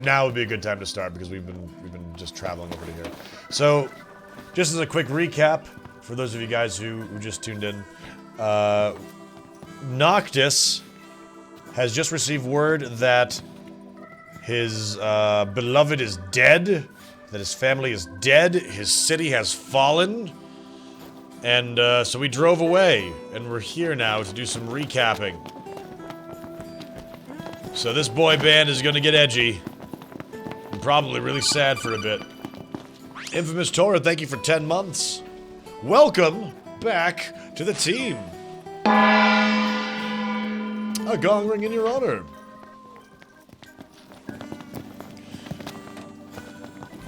Now would be a good time to start because we've been just traveling over to here. So, just as a quick recap for those of you guys who just tuned in, Noctis has just received word that his beloved is dead, that his family is dead, his city has fallen, and so we drove away, and we're here now to do some recapping. So this boy band is gonna get edgy. And probably really sad for a bit. Infamous Tora, thank you for 10 months. Welcome back to the team. A gong ring in your honor.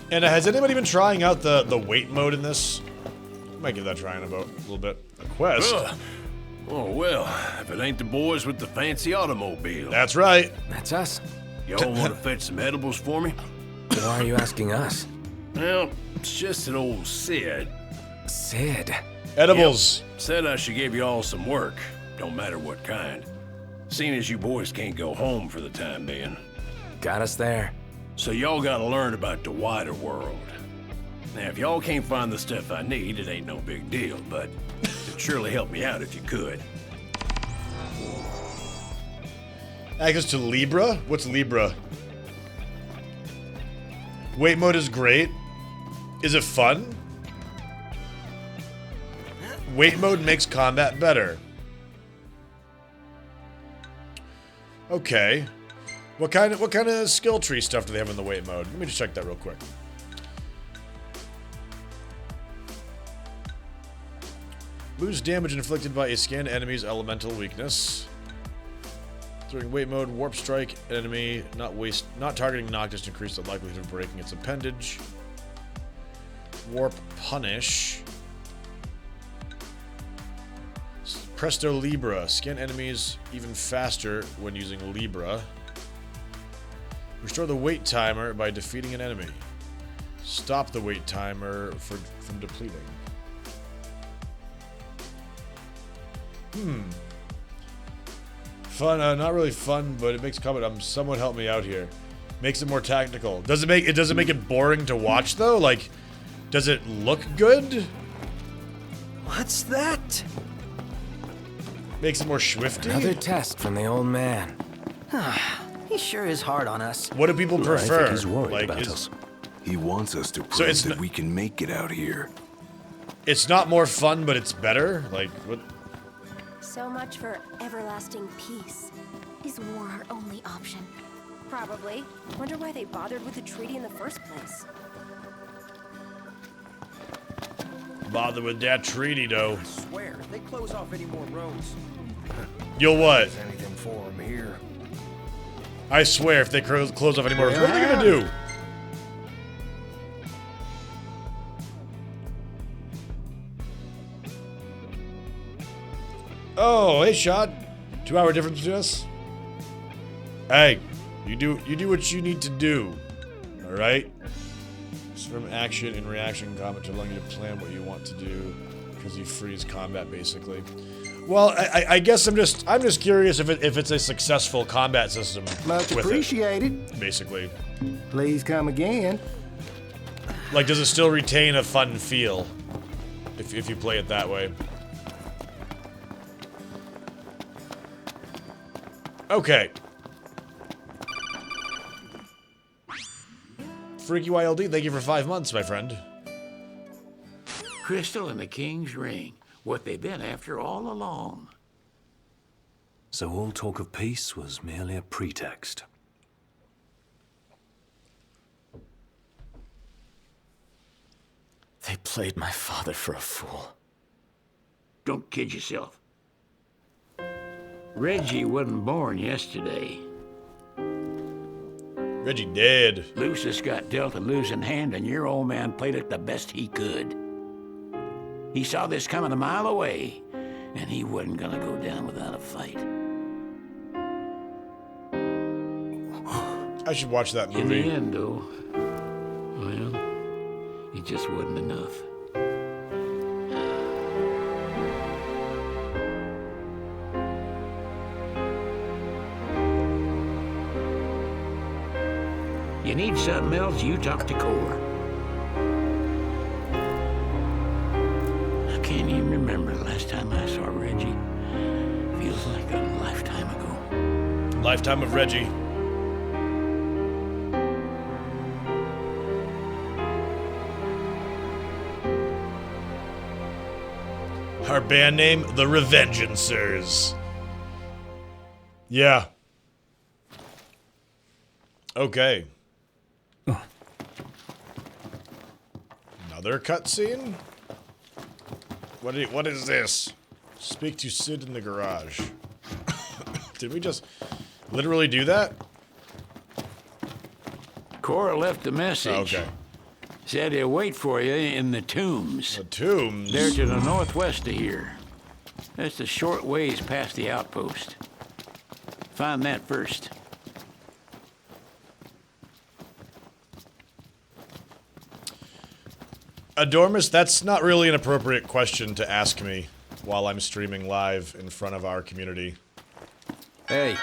And has anybody been trying out the wait mode in this? Might give that a try in about a little bit. A quest. Oh, well, if it ain't the boys with the fancy automobile. That's right. That's us. Y'all want to fetch some edibles for me? Why are you asking us? Well, it's just that old Sid. Sid. Edibles. Yep, said I should give you all some work, don't matter what kind. Seeing as you boys can't go home for the time being. Got us there. So y'all gotta learn about the wider world. Now, if y'all can't find the stuff I need, it ain't no big deal, but it'd surely help me out if you could. Access to Libra? What's Libra? Wait mode is great. Is it fun? Wait mode makes combat better. Okay. What kind of skill tree stuff do they have in the wait mode? Let me just check that real quick. Lose damage inflicted by a scanned enemy's elemental weakness. During wait mode, warp strike enemy, not targeting Noctis to increase the likelihood of breaking its appendage. Warp punish. Presto Libra, scan enemies even faster when using Libra. Restore the wait timer by defeating an enemy. Stop the wait timer from depleting. Fun, not really fun, but it makes combat. Someone help me out here. Makes it more tactical. Doesn't make it boring to watch though? Like, does it look good? What's that? Makes it more swifty? Another test from the old man. He sure is hard on us. What do people prefer? I think he's worried Like, about us. He wants us to So prove it's that we can make it out here. It's not more fun, but it's better? Like, what? So much for everlasting peace. Is war our only option? Probably. Wonder why they bothered with the treaty in the first place. Bother with that treaty, though. I swear, if they close off any more roads, You'll what? there's anything for them here. I swear, if they close off any more, what are they gonna do? Oh, hey, Shot. 2 hour difference between us. Hey, you do what you need to do. All right. From action and reaction combat to allow you to plan what you want to do because you freeze combat basically. Well, I guess I'm just curious if it's a successful combat system. Much with appreciated. it, basically. Please come again. Like, does it still retain a fun feel if you play it that way? Okay. Freaky YLD, thank you for 5 months, my friend. Crystal and the King's Ring. What they've been after all along. So all talk of peace was merely a pretext. They played my father for a fool. Don't kid yourself. Reggie wasn't born yesterday. Reggie dead. Lucius got dealt a losing hand, and your old man played it the best he could. He saw this coming a mile away, and he wasn't gonna go down without a fight. I should watch that In movie. the end, though, well, it just wasn't enough. you need something else, you talk to Cor. I can't even remember the last time I saw Reggie. Feels like a lifetime ago. Lifetime of Reggie. Our band name, The Revengeancers. Yeah. Okay. Another cutscene? What is this? Speak to Sid in the garage. Did we just literally do that? Cora left a message. Okay. Said he'll wait for you in the tombs. The tombs? They're to the northwest of here. That's a short ways past the outpost. Find that first. Adormus, that's not really an appropriate question to ask me while I'm streaming live in front of our community. Hey,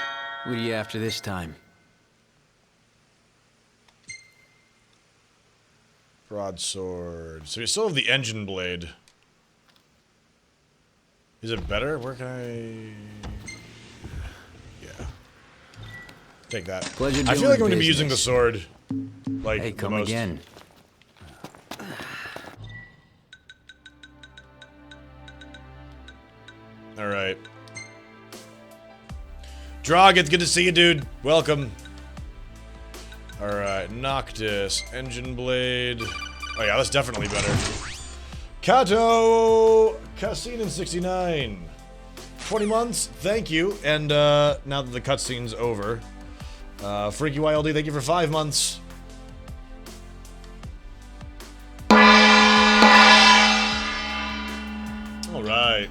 what are you after this time? Broadsword. So you still have the engine blade. Is it better? Where can I... Yeah. Take that. Pleasure I feel doing like I'm going to be business. using the sword. Like, Hey, the come most. again. Alright. Drog, it's good to see you, dude. Welcome. Alright, Noctis, Engine Blade. Oh yeah, that's definitely better. Kato! Cutscene in 69. 20 months, thank you. And now that the cutscene's over. Freaky YLD, thank you for 5 months. Alright.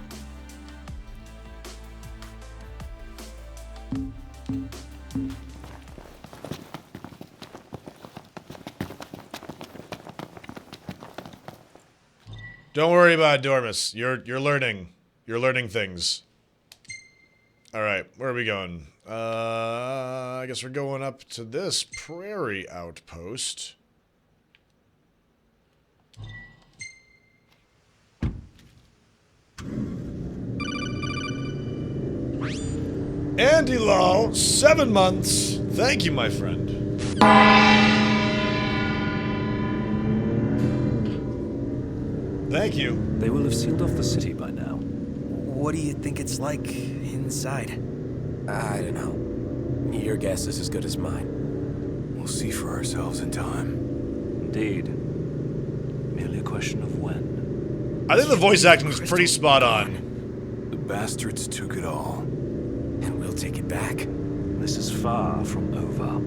Don't worry about it, Dormus. You're learning. You're learning things. Alright, where are we going? I guess we're going up to this prairie outpost. Andy Law, 7 months. Thank you, my friend. Thank you. They will have sealed off the city by now. What do you think it's like inside? I don't know. Your guess is as good as mine. We'll see for ourselves in time. Indeed. Merely a question of when. I think the voice acting is pretty spot on. The bastards took it all. And we'll take it back. This is far from over.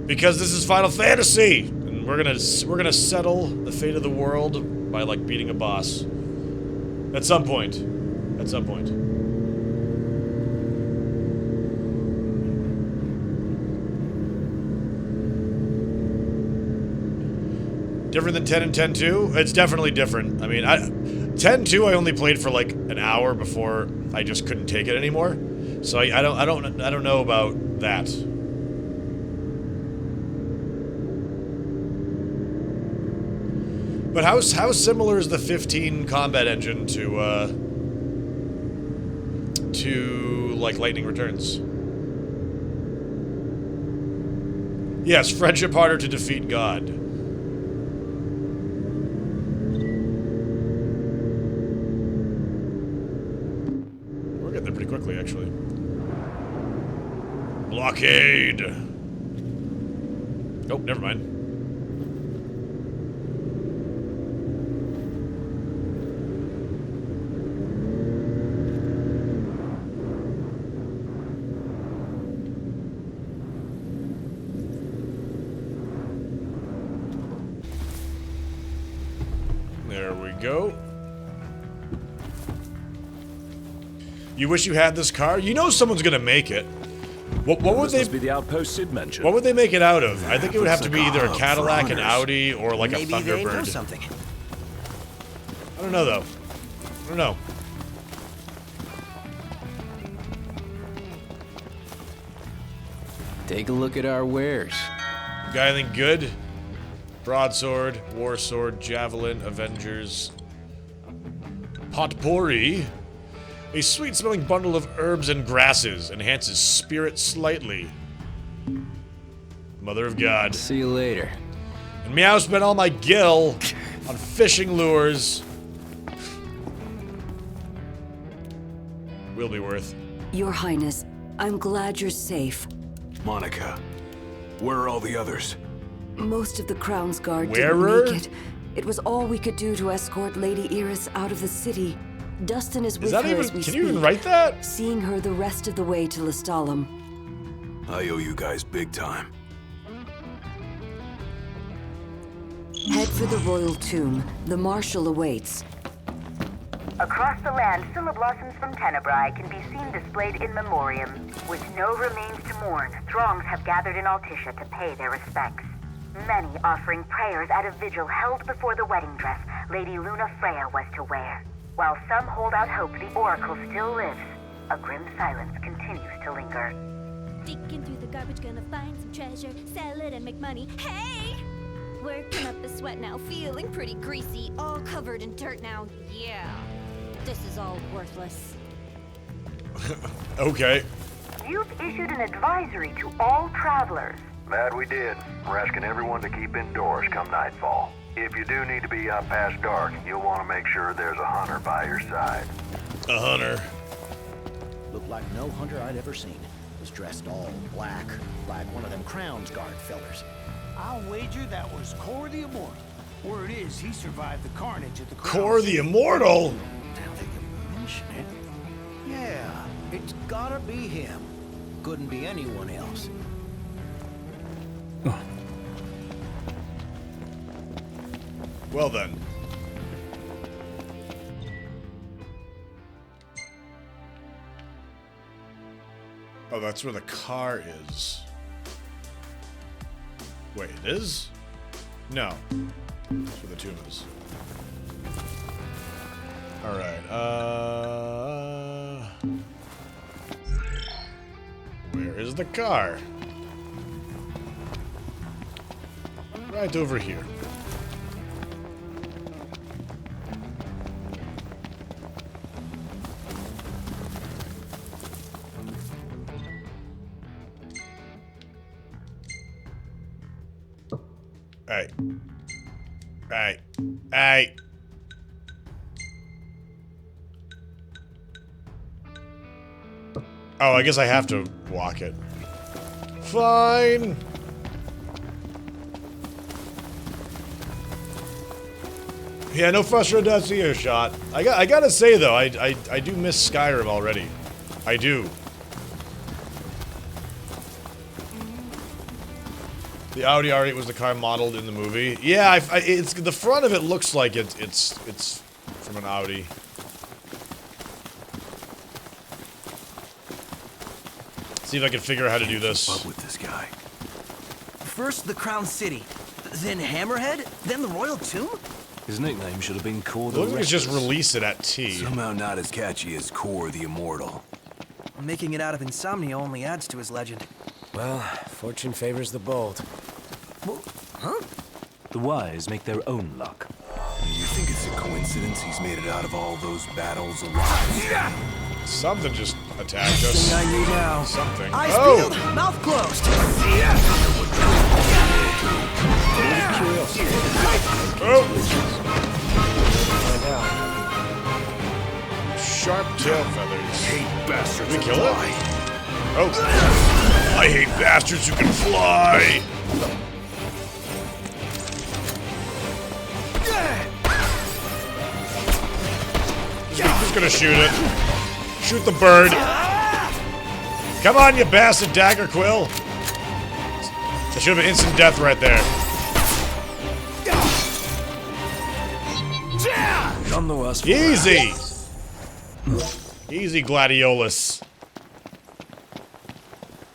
Because this is Final Fantasy, and we're gonna settle the fate of the world by like beating a boss. At some point. At some point. Different than 10 and 10-2? It's definitely different. I mean, 10-2 I only played for like an hour before I just couldn't take it anymore. So I don't know about that. But how similar is the 15 combat engine to like Lightning Returns? Yes, friendship harder to defeat God. We're getting there pretty quickly, actually. Blockade! Oh, never mind. There we go. You wish you had this car? You know someone's gonna make it. What would This they must be the outpost Sid mentioned. What would they make it out of? I think it would have to be either a Oh, Cadillac, an Froners. Audi, or like Maybe a they know Thunderbird. something. I don't know though. I don't know. Take a look at our wares. Got anything good? Broadsword, war sword, javelin, Avengers. Potpourri. A sweet-smelling bundle of herbs and grasses enhances spirit slightly. Mother of God. See you later. And Meow spent all my gil on fishing lures. Will be worth. Your Highness, I'm glad you're safe. Monica, where are all the others? Most of the Crown's Guard Wearer? didn't make it. It was all we could do to escort Lady Iris out of the city. Dustin is with Is that her even? as we Can speak, you even write that? seeing her the rest of the way to Lestalem. I owe you guys big time. Head for the Royal Tomb. The Marshal awaits. Across the land, Blossoms from Tenebrae can be seen displayed in memoriam. With no remains to mourn, throngs have gathered in Altissia to pay their respects. Many offering prayers at a vigil held before the wedding dress Lady Luna Freya was to wear. While some hold out hope the Oracle still lives, a grim silence continues to linger. Digging through the garbage, gonna find some treasure, sell it and make money. Hey! Working up a sweat now, feeling pretty greasy, all covered in dirt now. Yeah, this is all worthless. Okay. You've issued an advisory to all travelers. That we did. We're asking everyone to keep indoors come nightfall. If you do need to be out past dark, you'll want to make sure there's a hunter by your side. A hunter. Looked like no hunter I'd ever seen. Was dressed all black, like one of them Crown's Guard fellers. I'll wager that was Cor the Immortal. Word is he survived the carnage at the Cor the Immortal? Now they can mention it. Yeah, it's gotta be him. Couldn't be anyone else. Well then. Oh, that's where the car is. Wait, it is? No. That's where the tomb is. Alright, where is the car? Right over here. Hey. Hey. Hey. Oh, I guess I have to walk it. Fine. Yeah, no Frustro.co shot. I gotta say though, I do miss Skyrim already. I do. The Audi R8 was the car modeled in the movie. Yeah, it's the front of it looks like it's from an Audi. See if I can figure out how to do this. What with this guy? First the Crown City, then Hammerhead, then the Royal Tomb? His nickname should have been Cor the Look, let's just Restless. release it at T. Somehow not as catchy as Cor the Immortal. Making it out of insomnia only adds to his legend. Well, fortune favors the bold. Huh? The wise make their own luck. You think it's a coincidence he's made it out of all those battles alive? Something just attacked us. Thing I need now. Something. Eyes Oh! peeled, mouth closed. Oh! Sharp tail feathers. Hate bastards. Did we kill it? Oh. I hate bastards who can fly. Just gonna shoot it. Shoot the bird. Come on, you bastard dagger quill. That should have been instant death right there. None the worse. Easy. Easy, Gladiolus.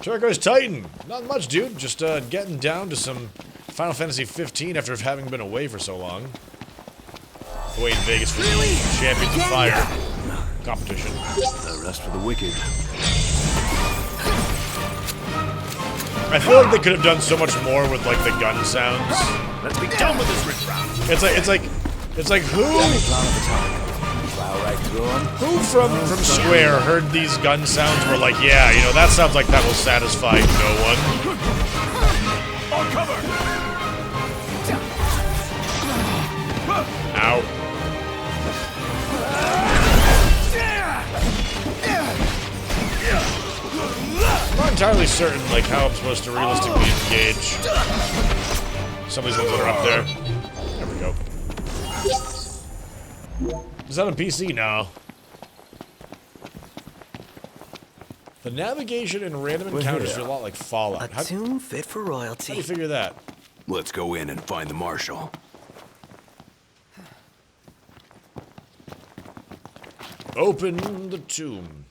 Turquoise Titan. Not much, dude. Just getting down to some Final Fantasy 15 after having been away for so long. Away in Vegas for the Champions of Fire competition. No rest for the wicked. I feel like they could have done so much more with like the gun sounds. Let's be done with this riffraff. It's like who from Square heard these gun sounds were like, yeah, you know, that sounds like that will satisfy no one. On cover. Ow. I'm not entirely certain like how I'm supposed to realistically engage some of these ones that are up there. There we go. Is that a PC? No. The navigation and random encounters feel a lot like Fallout. A tomb fit for How royalty. do you figure that? Let's go in and find the marshal. Open the tomb.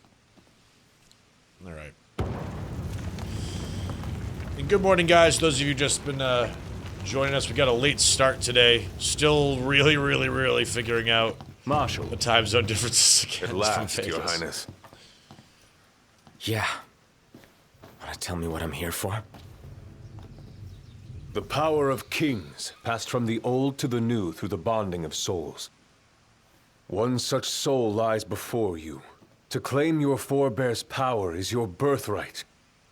Alright. And good morning, guys. Those of you just been joining us. We got a late start today. Still really figuring out Marshal. the time zone differences again. At last, Your Highness. Yeah. Wanna tell me what I'm here for? The power of kings passed from the old to the new through the bonding of souls. One such soul lies before you. To claim your forebear's power is your birthright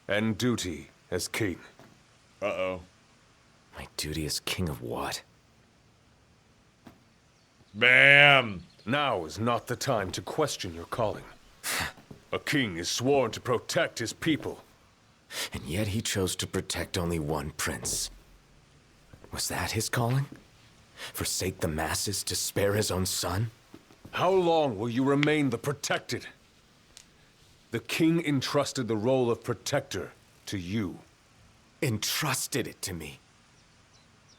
and duty as king. Uh-oh. My duty as king of what? Bam! Now is not the time to question your calling. A king is sworn to protect his people. And yet he chose to protect only one prince. Was that his calling? Forsake the masses to spare his own son? How long will you remain the protected? The king entrusted the role of protector to you. Entrusted it to me?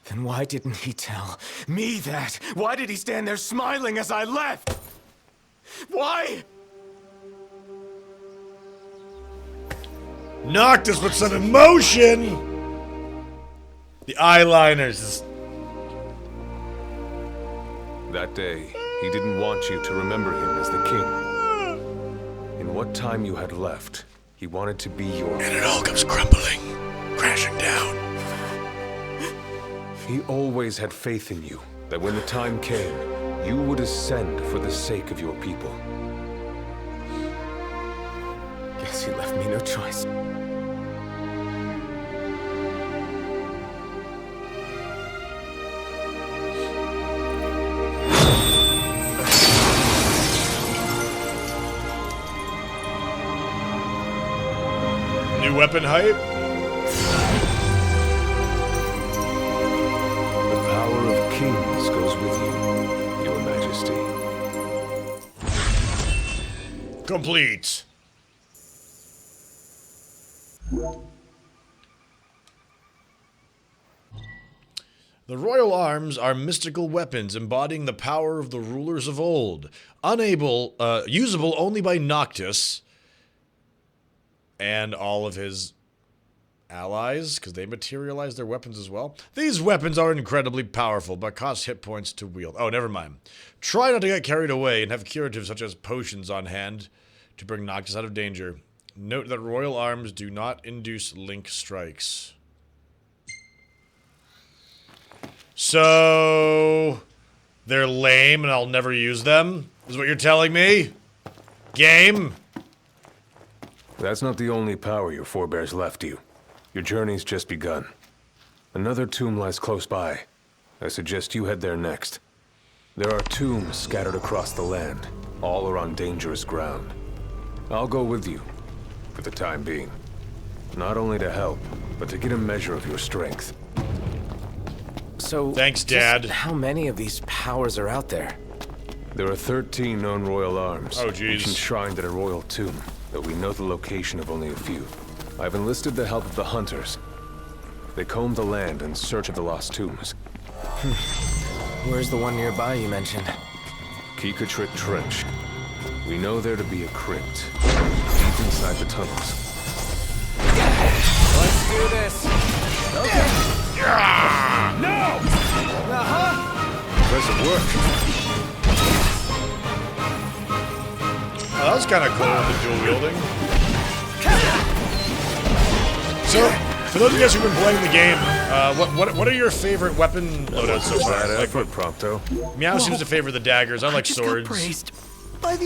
Then why didn't he tell me that? Why did he stand there smiling as I left? Why? Noctis with some emotion! The eyeliners. That day, he didn't want you to remember him as the king. In what time you had left, he wanted to be your... And it all comes crumbling, crashing down. He always had faith in you, that when the time came, you would ascend for the sake of your people. Guess he left me no choice. New weapon hype? The power of kings goes with you, Your Majesty. Complete. The royal arms are mystical weapons embodying the power of the rulers of old. Usable only by Noctis and all of his allies, because they materialize their weapons as well. These weapons are incredibly powerful, but cost hit points to wield. Oh, never mind. Try not to get carried away and have curatives such as potions on hand to bring Noctis out of danger. Note that royal arms do not induce link strikes. So they're lame and I'll never use them? Is what you're telling me? Game? That's not the only power your forebears left you. Your journey's just begun. Another tomb lies close by. I suggest you head there next. There are tombs scattered across the land. All are on dangerous ground. I'll go with you, for the time being. Not only to help, but to get a measure of your strength. So, thanks, Dad. How many of these powers are out there? There are 13 known royal arms. Oh, jeez. Each enshrined at a royal tomb, though we know the location of only a few. I've enlisted the help of the hunters. They comb the land in search of the lost tombs. Where's the one nearby you mentioned? Kikatrick Trench. We know there to be a crypt, deep inside the tunnels. Let's do this. Okay. No! Impressive work. Oh, that was kind of cool, the dual wielding. For those of you guys who've been playing the game, what are your favorite weapon loadouts so far? Bad Like, effort, Prompto. Meow seems to favor the daggers. I like just got swords. praised